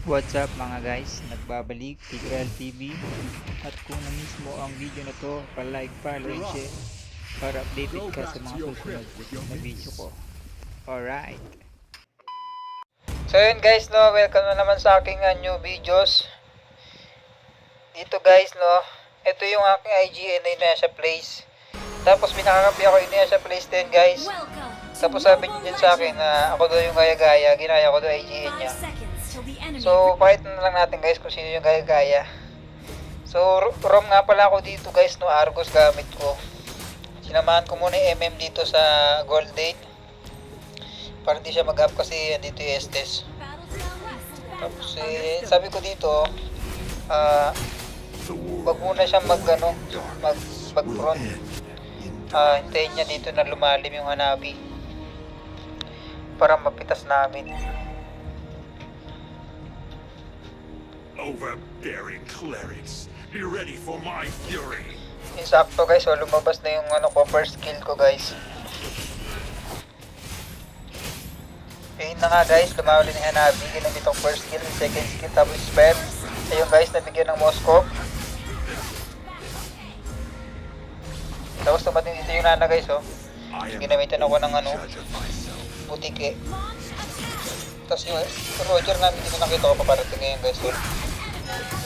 What's up mga guys, nagbabalik Tigreal TV at kung na-miss mo ang video na to, pa-like, follow and share para updated ka sa mga susunod na video ko. Alright. So yun guys, no, welcome na naman sa aking new videos. Dito guys, no, ito yung aking IGN na Inuyasha Place. Tapos pinakakapi ako Inuyasha Place din guys. Tapos sabi niyo din sa akin na ako daw yung gaya-gaya, ginaya ko daw IGN niya. So, pakita na lang natin guys kung sino yung gaya-gaya. So, ROM nga pala ako dito guys, no, Argos gamit ko. Sinamahan ko muna yung MM dito sa Gold Date. Para hindi siya mag-up kasi dito yung Estes. Tapos, sabi ko dito, wag muna siyang mag-front. Hintayin niya dito na lumalim yung Hanabi. Para mapitas namin. Overbearing clerics, be ready for my fury. Insakto guys, so lumabas na yung first skill ko guys. Ayun na nga guys, lumawali ni Hanabi, ginamit ang first skill, second skill, tapos spell. Ayun guys, nabigyan ng Moskov. Tapos tumating dito yung Nana guys, oh. Ginamitan ako ng butike. Tapos yung Roger namin dito nakita ko paparating ngayon guys, oh.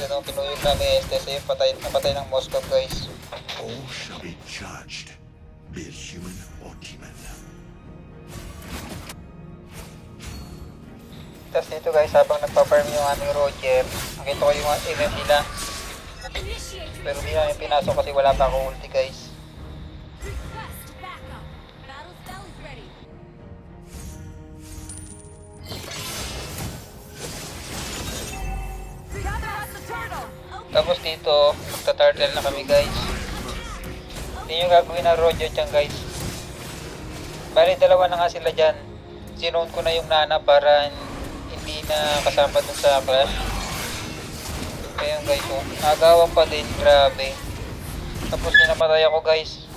Yan ang pinuyog namin Estes, ayun, napatay ng Moskov guys. All shall be judged, be it human or demon. Tapos dito guys, habang nagpa-farm yung aming Roger, nakita ko yung event nila. Pero hindi namin pinasok kasi wala pa akong ulti guys. Tapos dito, magta-turtle na kami guys. Hindi yung gagawin na Roger dyan guys. Bali dalawa na nga sila dyan. Sinoon ko na yung Nana para hindi na kasama dun sa crash. Kaya guys, oh, nagawan pa din, grabe. Tapos ninamatay ako guys.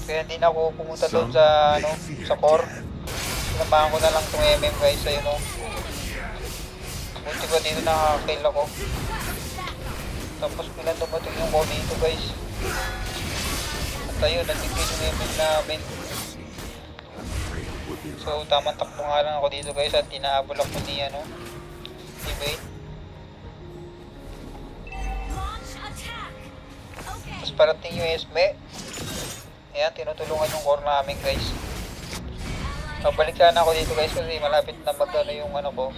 Kaya hindi na ako pumunta doon sa sa core. Sinamahan ko na lang tong MM guys, ayun oh. Buti ba dito nakakakill ako. Tapos bilang dumating yung core dito guys. At ayun, nag-kill yung MM namin. So tamang takbo nga lang ako dito guys at tinaabol ako ni ni Bait. Tapos parating yung Esme. Ayan, tinutulungan yung core namin guys. Pabalik sana ako dito guys kasi malapit na yung ko,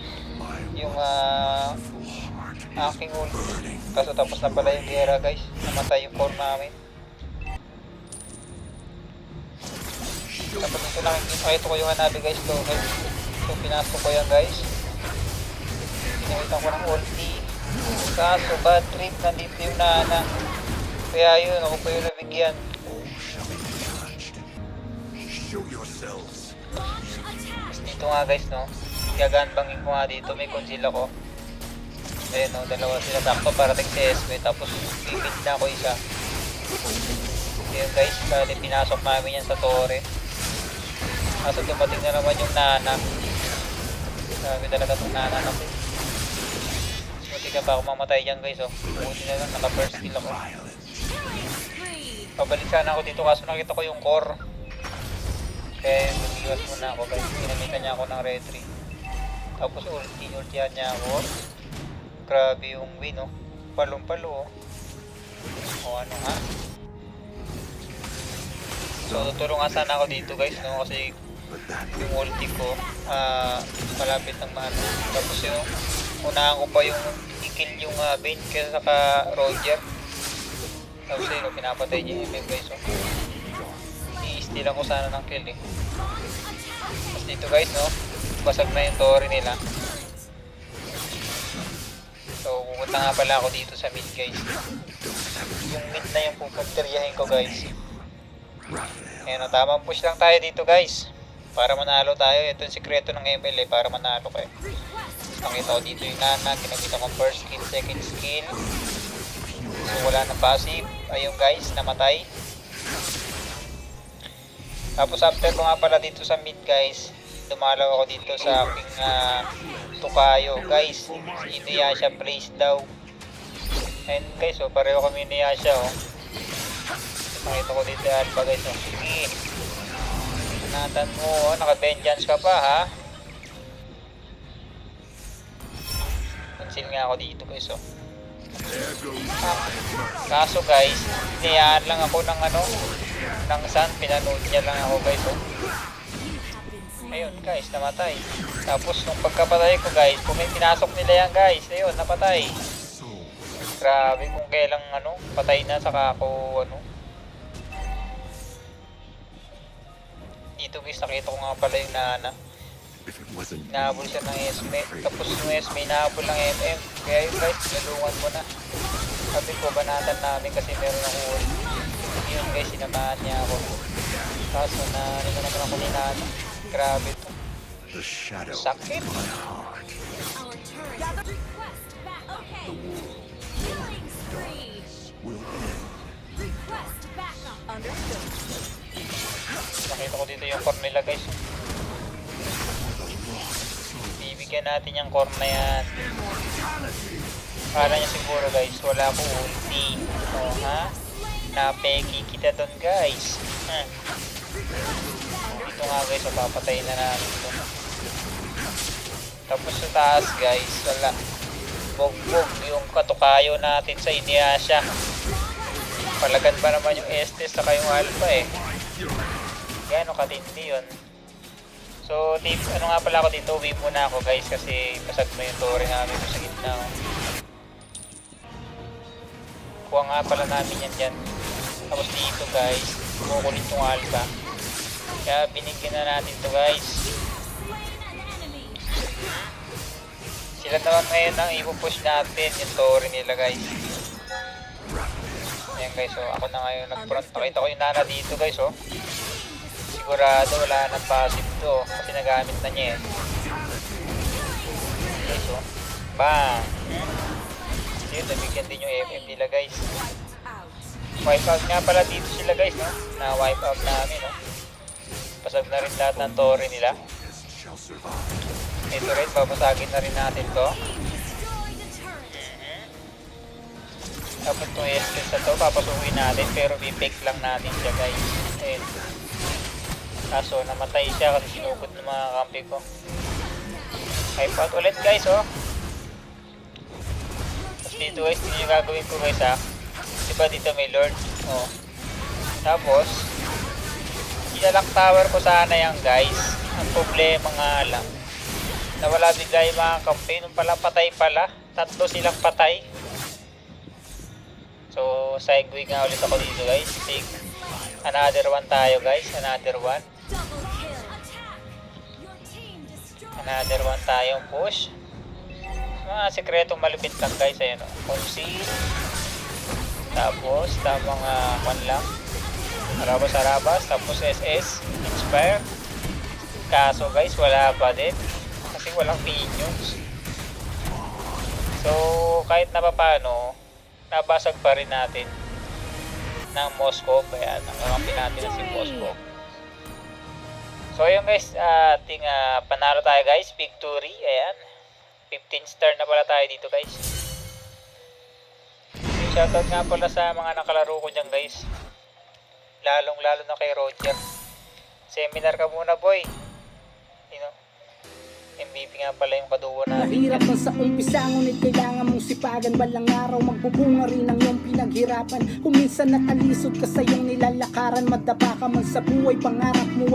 yung aking ult. Kaso tapos na pala yung gera guys, namatay yung core namin. Tapos dito nakikita ko yung Hanabi guys to guys. So pinasok ko yan guys, ginamitan ko ng ulti. Kaso bad trip, nandito yung Nana. Kaya yun, ako pa yung nabigyan. Show yourselves. Dito nga guys, no, gaganbangin ko nga dito, may conceal ako. Ayun no, dalawa sila sakto parating si SB, tapos bibit na ako isa. Ayun guys, bali pinasok namin yan sa torre. Kaso dumating na naman yung Nana. Sabi talaga itong Nana natin. Buti ka pa ako mamatay dyan guys, oh. Buti na lang, naka first kill ako. Pabalik sana ako dito kaso nakita ko yung core. Kaya lumiwas muna ako guys, ginamitan niya ako ng retry. Tapos ultihan niya ako. Grabe yung win, oh. Palong-palo, oh. O ano nga. So tutulungan sana ako dito guys, no, kasi yung ulti ko malapit ng maano. Tapos yung unahan ko pa yung i-kill yung Bane kaya saka Roger. Tapos yun, pinapatay niya yung MM guys, oh. I-steal ako sana ng kill eh. Tapos dito guys, no, basag na yung torre nila. So pupunta nga pala ako dito sa mid guys. Yung mid na yung pupunteryahin ko guys. Ayan o, tamang push lang tayo dito guys para manalo tayo. Ito yung sikreto ng ML para manalo kayo. Nakita ko dito yung Nana, ginamit akong first skill, second skill. So wala na passive. Ayun guys, namatay. Tapos after ko nga pala dito sa mid guys, dumalaw ako dito sa aking tukayo guys. Inuyasha place daw. And guys, oh, pareho kami inuyasha, oh. Nakita ko dito yung alpha guys, oh. Sige, natan mo, oh. Naka-vengeance ka pa, ha. Cancel nga ako dito guys, oh. Kaso guys, inayaan lang ako ng ano, ng sun, pinanood niya lang ako guys, oh. Ayun guys, namatay. Tapos nung pagkapatay ko guys, kung may pinasok nila yan guys, ayun, napatay. Grabe kung kailang ano, patay na, saka ako ano. Dito guys, nakita ko nga pala yung nana. Nahabol siya ng Esme. Tapos yung Esme, nahabol ng MM. Kaya yun guys, nalungan mo na. Sabi ko, banatan namin kasi meron akong ult. Yun guys, sinamahan niya ako. Kaso na, ano naman ako ni nana. Grabe to. Sakit. Nakita ko dito yung core nila guys. Bibigyan natin yung core na yan. Kala niya siguro guys, wala akong ulti. O ha? Napeki kita doon guys. Dito nga guys, papatayin na namin ito. Tapos sa taas guys, wala. Bugbog yung katukayo natin sa Inuyasha. Palagan pa naman yung Estes saka yung Alpha eh. Gano'ng katindi yun. So, ano nga pala ako dito, wave muna ako guys kasi pasag na yung tore namin sa gitna. Kuha nga pala namin yan dyan. Tapos dito guys, kumukulit yung Alpha. Kaya binigyan na natin to guys. Sila naman ngayon ang ipupush natin yung tore nila guys. Ayan guys, so ako na ngayon nag-front. Nakita ko yung nana dito guys, oh. Sigurado wala nang passive to kasi nagamit na niya eh. Okay, so bang! Yun, nabigyan din yung MM nila guys. Wipe out nga pala dito sila guys, no? Na wipe out namin, no? Pasag na rin lahat ng tore nila. Ito rin, babasagin na rin natin to. Tapos itong Estes na to, papasukin natin pero bipake lang natin siya guys. Ayun. Kaso namatay siya kasi sinugod ng mga kampi ko. Wipe out ulit guys, oh. Tapos dito guys, dito yung gagawin ko guys, ha. Diba dito may Lord, oh. Tapos ilalak tower ko sana yan guys. Ang problema nga lang, nawala bigla yung mga kampi. Nung pala patay pala, tatlo silang patay. So segue nga ulit ako dito guys. Take another one tayo guys, another one. Another one tayong push. Mga sekretong malupit lang guys, ayun o. Conceal. Tapos tamang one lang. Arabas, tapos SS. Inspire. Kaso guys, wala pa din. Kasi walang minions. So kahit na paano, nabasag pa rin natin ng Moscow. Ayan, nakakampi natin na si Moscow. So ayun guys, ating panalo tayo guys, victory. Ayan, 15 star na pala tayo dito guys. Shoutout nga pala sa mga nakalaro ko dyan guys, lalong lalo na kay Roger. Seminar ka muna boy, you know, MVP nga pala yung kaduwa natin. Mahirap na sa umpisa, ngunit kailangan mong sipagan. Balang araw magbubunga rin ang iyong pinaghirapan. Kung minsan nakalisod ka sa iyong nilalakaran, madapa ka man sa buhay, pangarap mo